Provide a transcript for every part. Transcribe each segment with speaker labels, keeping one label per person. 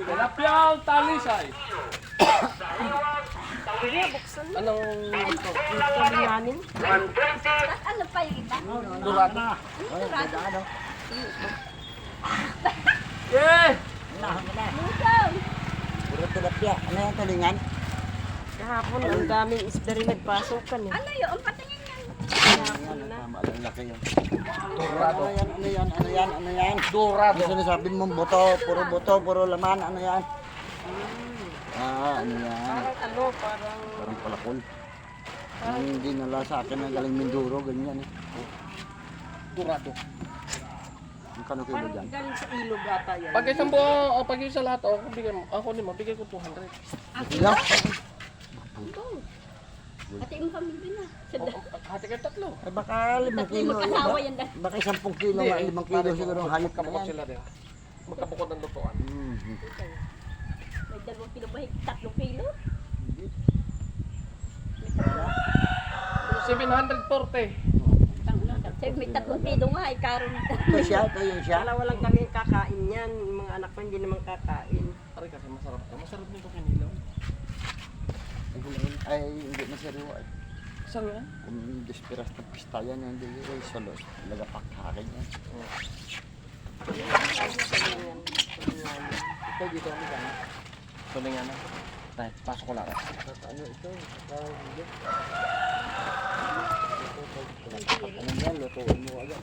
Speaker 1: Tilapia talisay.
Speaker 2: Sige, buksan mo.
Speaker 1: Anong ito?
Speaker 2: Tulinganin.
Speaker 3: Ano pa yung iba?
Speaker 1: Durado.
Speaker 3: Durado.
Speaker 1: Yeah!
Speaker 3: Lusaw.
Speaker 4: Puro tilapia. Ano yung tulingan?
Speaker 2: Kahapon, ang daming isda rin nagpasokan eh.
Speaker 3: Ano yun? Patingin yan.
Speaker 2: Kahapon na.
Speaker 4: Tama lang laki yun.
Speaker 1: Durado.
Speaker 4: Ano yan?
Speaker 1: Durado.
Speaker 4: Ano sinasabi mo buto, puro laman, ano yan? Ano yan?
Speaker 2: Parang
Speaker 4: Parang palakol. Ang hindi nala sa akin na galing Mindoro, ganyan eh.
Speaker 1: Durado.
Speaker 4: Ang kano kilo
Speaker 2: parang
Speaker 4: dyan?
Speaker 2: galing sa ilog ata yan.
Speaker 1: Pag isang buo, pag yung sa lahat, ako din mo, bigay ko 200.
Speaker 4: Ilang?
Speaker 3: Pati mo kami din na.
Speaker 1: Hati kayo tatlo.
Speaker 4: Ay baka 5 kilo.
Speaker 3: Magkasawa yan dahil.
Speaker 4: Baka 10 kilo, 5 kilo siguro ang hayop ka
Speaker 1: Magkabukod
Speaker 4: yan.
Speaker 1: sila din. Magkabukod ng lutuan.
Speaker 3: May 2 kilo ba? 3 kilo?
Speaker 1: 740.
Speaker 3: Sabi may 3 kilo nga ay karon.
Speaker 4: Ito yung siya.
Speaker 2: Dalawa lang kami kakain yan. Yung mga anak ko hindi naman kakain.
Speaker 1: Aray kasi masarap to. Masarap nito kinilaw.
Speaker 4: Ay, hindi na sariwa.
Speaker 1: Saan yan?
Speaker 4: Kung despiras na pista yan, hindi yung solos. Talaga pakakin yan. Ito dito kami gano'n.
Speaker 1: Tulingan na. Tayo, pasok ko lang.
Speaker 4: Ano ito? Hindi. Ano yan? Lutuin mo agad.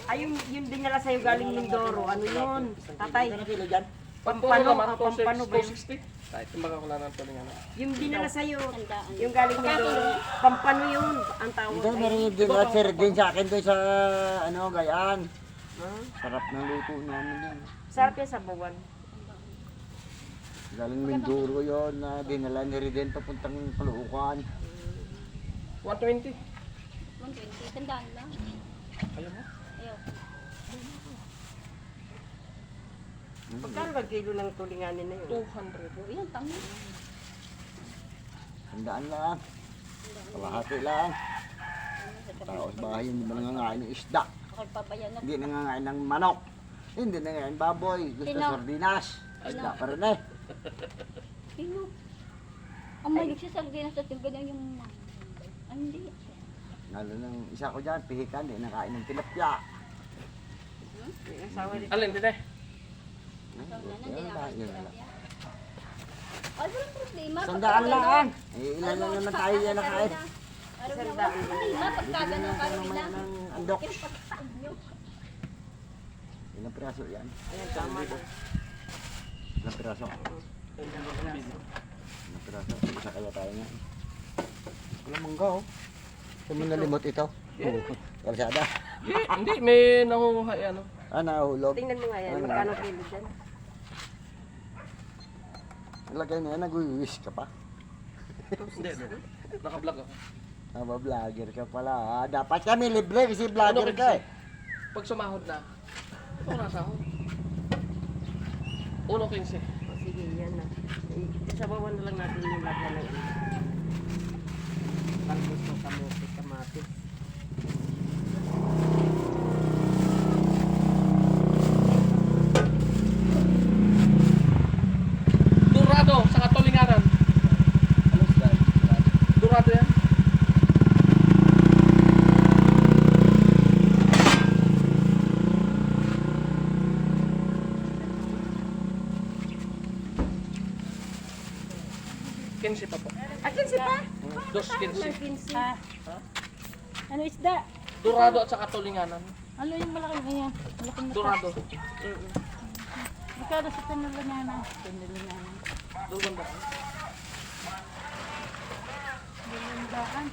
Speaker 2: Ay, yung dinala sa'yo galing Mindoro. Ano yun? Tatay.
Speaker 4: Ano kilo dyan?
Speaker 2: Pampano,
Speaker 1: Pampano,
Speaker 2: pampano ba yun?
Speaker 1: 260. Tayo, timbaga ko lang ng tulingan na.
Speaker 2: Yung dinala sa'yo.
Speaker 3: Tandaan.
Speaker 2: Yung galing Mindoro. Pampano yun. Ang tawag.
Speaker 4: Ito, meron yung din, sir din sa akin doon sa, ano, Gayaan.
Speaker 2: Huh?
Speaker 4: Sarap ng luto namin yan.
Speaker 2: Sarap yan sa buwan.
Speaker 4: Galing Mindoro yun, na dinala ni Riden papuntang Caloocan.
Speaker 1: 120.
Speaker 3: 120. Tandaan lang.
Speaker 1: Ayaw mo?
Speaker 3: Ayaw.
Speaker 2: Magkano ba kilo ng tulinganin na yun?
Speaker 1: 200.
Speaker 3: Yan, tama.
Speaker 4: Tandaan lang. Kalahati lang. Tao sa bahay hindi ba nangangain ng isda.
Speaker 3: Ako pabayan na.
Speaker 4: Hindi nangangain ng manok. Hindi nangangain baboy. Gusto
Speaker 3: Sino?
Speaker 4: sardinas. Isda pa rin eh.
Speaker 3: Sino? Ang malig siya sa sardinas at yung ganyan yung... Ay, hindi.
Speaker 4: Lalo ng isa ko dyan, pihikan, hindi nakain ng tilapia.
Speaker 2: May asawa rin.
Speaker 1: Alin, dito eh.
Speaker 4: Yun ba? Yun lang.
Speaker 3: Ay, walang problema.
Speaker 4: Sandaan lang. Ilan lang naman tayo yan nakain.
Speaker 3: Sandaan. Problema, pagka ganun ka rin
Speaker 4: Naman
Speaker 3: lang.
Speaker 4: ng andok.
Speaker 3: Pagkain nyo.
Speaker 4: Ilang piraso yan?
Speaker 2: Ayan, tama na.
Speaker 4: Ilang piraso? Ilang piraso? Isa kaya tayo nga. Wala mangga oh. Saan mo nalimot ito? Kalsada.
Speaker 1: Hindi, may nangunguha yan.
Speaker 4: Nahulog.
Speaker 2: Tingnan mo nga yan. Magkano kilo dyan?
Speaker 4: Lagay na yan, nag-wish ka pa.
Speaker 1: Hindi, hindi. Naka-vlog ako.
Speaker 4: Vlogger ka pala. Dapat kami libre kasi vlogger ka eh.
Speaker 1: Pag sumahod na, ito ko nasahod. 1.15.
Speaker 2: O sige, yan na. Sabawan na lang natin yung lagyan ng talbos ng kamote, kamatis.
Speaker 1: Durado, sa katulinganan.
Speaker 4: Ano sa
Speaker 1: Durado yan. Kinsi pa po.
Speaker 2: Akin si pa?
Speaker 1: 2.15.
Speaker 3: Ano isda?
Speaker 1: Durado at sa katulinganan.
Speaker 3: Ano yung malaking ayan? Malaking
Speaker 1: Durado.
Speaker 3: Magkano sa Tinulunganan? Tinulunganan.
Speaker 1: Durado.
Speaker 3: Tinulungaan.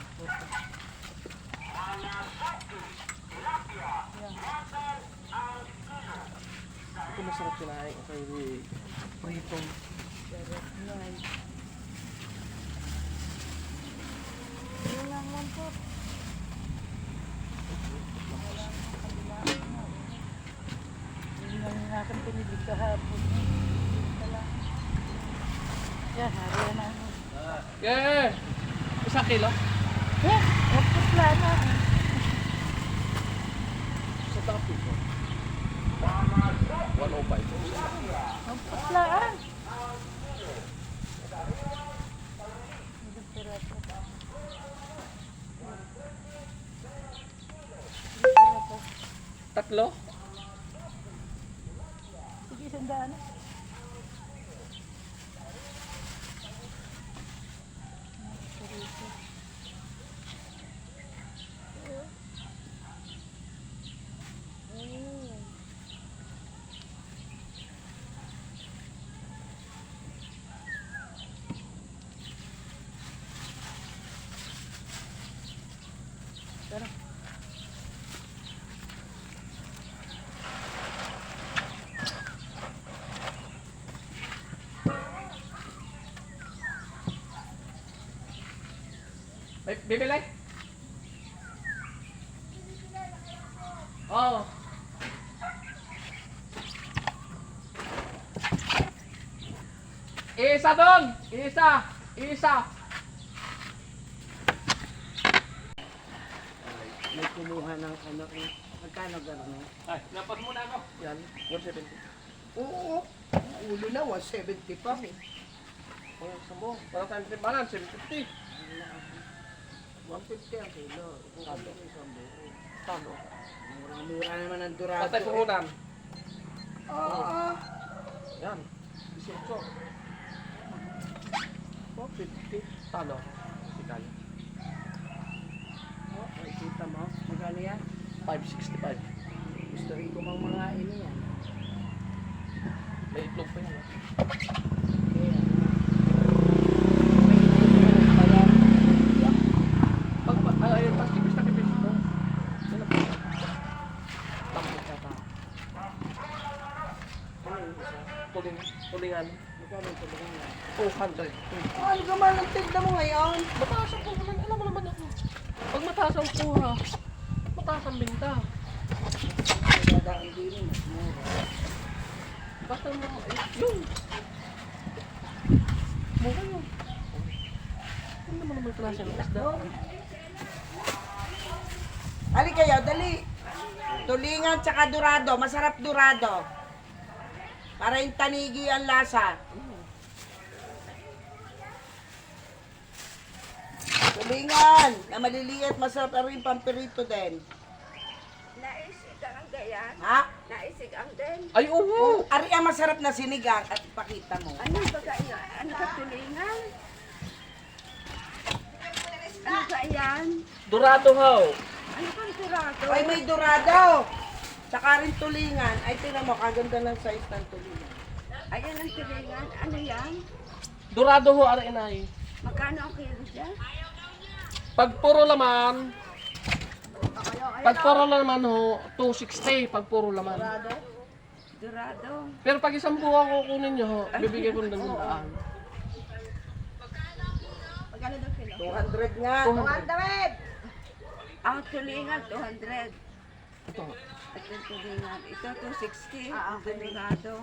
Speaker 1: Ito masarap sinahin. Okay, pritong.
Speaker 3: Yung aking pinili kahapon. Yan, hariyan na.
Speaker 1: Yeah! 1 kilo?
Speaker 3: Eh, wapos lang na.
Speaker 1: Sa topic ko.
Speaker 3: Paslaan.
Speaker 1: Tatlo?
Speaker 3: Sige, sandaan.
Speaker 1: May bibili? Oo. Isa doon! Isa! Isa!
Speaker 2: May kumuha ng ano eh. Magkano gano'n?
Speaker 1: Ay, napas muna ako. Yan, 170.
Speaker 2: Oo. Ulo na, 170 pa.
Speaker 1: Parang sa mo. Parang sa timbalan, 750.
Speaker 2: 150 ang kilo. Kung ano yung isang buo.
Speaker 1: Talo.
Speaker 2: Mura-mura naman ang durado.
Speaker 1: Patay puhunan.
Speaker 2: Oo.
Speaker 1: Yan. 18. 450. Talo. Si Kaya.
Speaker 2: Oh, makikita mo. Magkano yan?
Speaker 1: 565.
Speaker 2: Gusto rin ko mang mga ini yan.
Speaker 1: May itlog pa yan. ah.
Speaker 2: Kaya, may ini pa yan.
Speaker 1: Ayun, pag kipis na kipis mo. Yan ang pala. Tampo ka pa.
Speaker 2: Ano yung isa?
Speaker 1: Tulingan.
Speaker 2: Magkano yung talagang yan?
Speaker 1: 200.
Speaker 2: Ano ka man ang tinda mo ngayon?
Speaker 1: Mataas ang puha naman. Alam mo naman ako. Pag mataas ang puha, mataas ang binta.
Speaker 2: Dadaan din mas mura.
Speaker 1: Basta mo, yun. Mukha yun. Ano naman naman klase ng isda?
Speaker 2: Ali kayo, dali. Tulingan tsaka durado. Masarap durado. Para yung tanigi ang lasa. Tulingan. Na maliliit, masarap na rin pampirito din.
Speaker 5: Naisig ang gayan?
Speaker 2: Ha?
Speaker 5: Naisig ang din?
Speaker 1: Ay, oo!
Speaker 2: Ari ang masarap na sinigang at ipakita mo.
Speaker 5: Ano ba kaya? Ano ka tulingan? Ano ba yan?
Speaker 1: Dorado how?
Speaker 5: Ano kang turado?
Speaker 2: Ay, may durado. Tsaka rin tulingan. Ay, tingnan mo, kaganda ng size ng tulingan.
Speaker 5: Ayan ang tulingan. Ano yan?
Speaker 1: Dorado ho, ara inay.
Speaker 5: Magkano ang kilo dyan?
Speaker 1: Pag puro laman, pag puro laman ho, 260 pag puro laman.
Speaker 5: Dorado.
Speaker 1: Pero pag isang buwan ko kunin nyo ho, bibigay ko ng 100.
Speaker 5: Magkano daw kilo?
Speaker 2: 200 nga.
Speaker 1: 200.
Speaker 5: Ang tulingan, 200.
Speaker 1: Ito.
Speaker 5: At yung tulingan, ito 260. Ang dorado.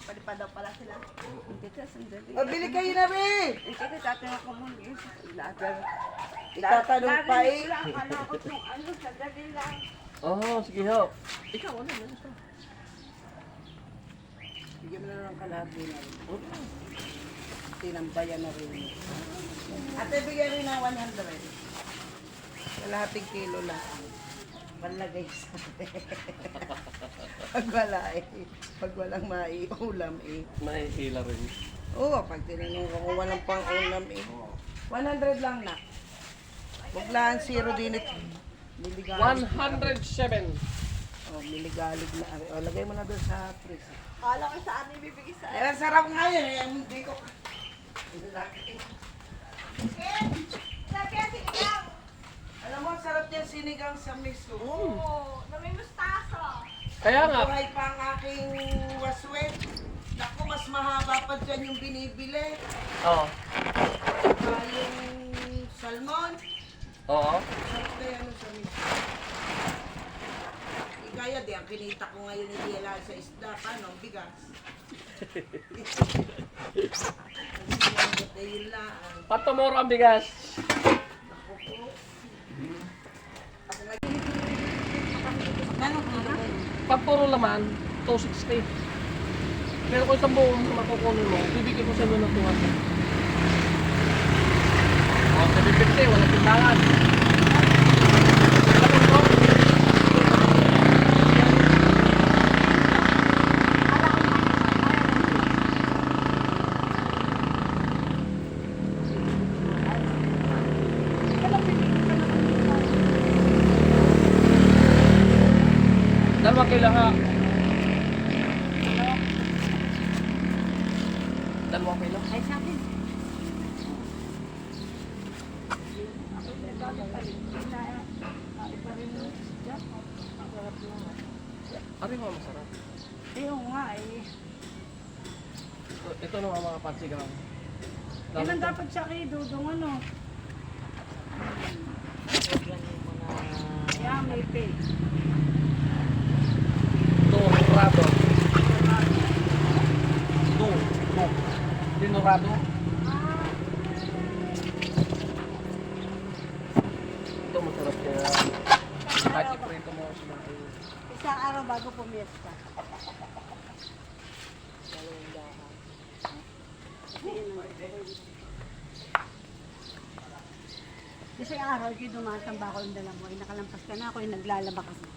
Speaker 5: Palipa daw pala sila. Hindi ka, sandali.
Speaker 2: O, bili kayo na rin.
Speaker 5: Hindi ka, tatanong ko muna yung lahat.
Speaker 2: Itatanong pa eh.
Speaker 5: Akala ko kung ano, sandali lang.
Speaker 1: Oh, sige ho. Ikaw, ano na gusto?
Speaker 2: Bigyan mo na lang kalahati na rin. Tinambayan na rin. Ate, bigyan rin na 100. Kalahating kilo lang. Panlagay sa pag wala eh. Pag walang maiulam eh.
Speaker 1: May hila rin.
Speaker 2: Oo, pag tinanong ko kung walang pang ulam eh. 100 lang na. Huwag lang zero din it. Miligalig.
Speaker 1: 107.
Speaker 2: Oh, miligalig na. O, lagay mo na doon sa freezer.
Speaker 5: Kala ko saan ibibigay sa
Speaker 2: Eh, ang sarap nga yun eh. Hindi ko. Alam mo, ang sarap niya sinigang sa miso.
Speaker 5: na may mustasa.
Speaker 1: Kaya nga,
Speaker 2: Buhay pa ang aking waswet. Naku, mas mahaba pa dyan yung binibili.
Speaker 1: oh.
Speaker 2: Saka yung salmon.
Speaker 1: Oo.
Speaker 2: Sarap na yan sa miso. Kaya di, ang kinita ko ngayon hindi lang sa isda. Paano? Ang bigas. Dahil lang.
Speaker 1: Patomoro ang bigas.
Speaker 2: Gano'ng kilo?
Speaker 1: Pag puro laman, 260. Pero kung isang buong makukunin mo, bibigyan ko sa inyo ng 200. O, 750, walang tindahan. Alam mo? Dalawang kilo ha. Dalawang kilo.
Speaker 3: Ay, sa akin.
Speaker 1: Ano yung masarap?
Speaker 5: Yung nga eh.
Speaker 1: Ito naman mga pansigang.
Speaker 5: Kailan dapat siya kay Dudong ano? Yeah, may pay.
Speaker 1: Dorado. Dinorado. Ito masarap kaya. Kahit iprito mo sa mga
Speaker 5: Isang araw bago pumiesta.
Speaker 3: Isang araw, yung dumatamba ako yung dala mo, ay nakalampas ka na ako, yung naglalaba kasi.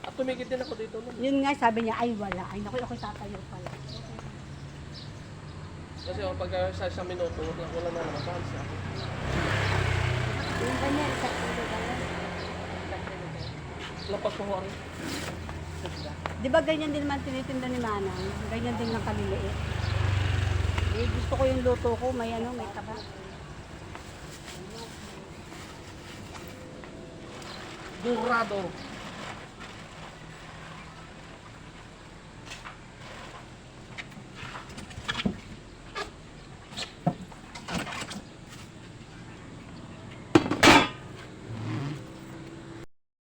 Speaker 1: At tumigit din ako dito nun.
Speaker 3: Yun nga, sabi niya, ay wala. Ay naku, ako'y tatayo pala.
Speaker 1: Kasi pag sa isang minuto, wala na naman sa akin.
Speaker 3: Yung ganyan, isang ulo ganyan.
Speaker 1: Lapas ko rin.
Speaker 3: Di ba ganyan din naman tinitinda ni Manang? Ganyan din lang kaliliit. Eh, gusto ko yung luto ko, may ano, may taba.
Speaker 1: Dorado.